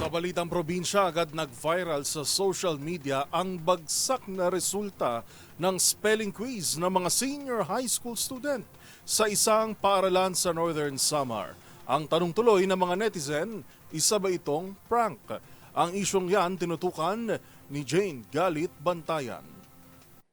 Sa balitang probinsya, agad nag-viral sa social media ang bagsak na resulta ng spelling quiz ng mga senior high school student sa isang paaralan sa Northern Samar. Ang tanong tuloy ng mga netizen, isa ba itong prank? Ang isyong yan tinutukan ni Jane Galit Bantayan.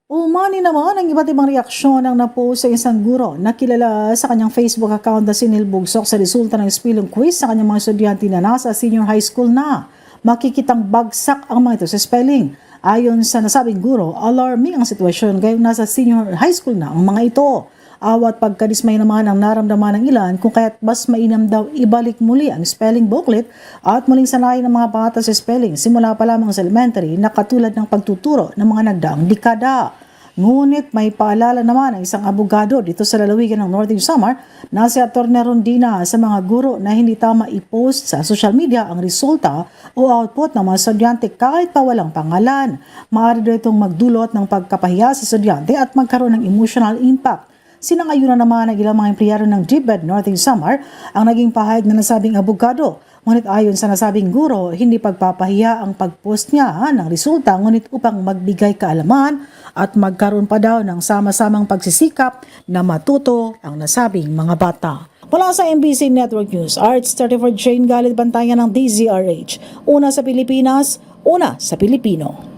Umani naman ang iba't ibang reaksyon ang napost sa isang guro na kilala sa kanyang Facebook account na sinilbugsok sa resulta ng spelling quiz sa kanyang mga estudyante na nasa senior high school na. Makikitang bagsak ang mga ito sa spelling. Ayon sa nasabing guro, alarming ang sitwasyon gayong nasa senior high school na ang mga ito. Awat pagkadismay naman ang naramdaman ng ilan kung kaya't mas mainam daw ibalik muli ang spelling booklet at muling sanayin ng mga bata sa spelling simula pa lamang sa elementary na katulad ng pagtuturo ng mga nagdaang dekada. Ngunit may paalala naman ang isang abogado dito sa lalawigan ng Northern Samar na si Atty. Rondina sa mga guro na hindi tama i-post sa social media ang resulta o output ng mga estudyante kahit pa walang pangalan. Maaari daw itong magdulot ng pagkapahiya sa estudyante at magkaroon ng emotional impact. Sinangayunan naman ng ilang mga empleyado ng GBED Northern Samar ang naging pahayag na nasabing abogado. Ngunit ayon sa nasabing guro, hindi pagpapahiya ang pag-post niya ng resulta ngunit upang magbigay kaalaman at magkaroon pa daw ng sama-samang pagsisikap na matuto ang nasabing mga bata. Mula sa MBC Network News, Arts 34 Jane Galit Bantayan ng DZRH. Una sa Pilipinas, una sa Pilipino.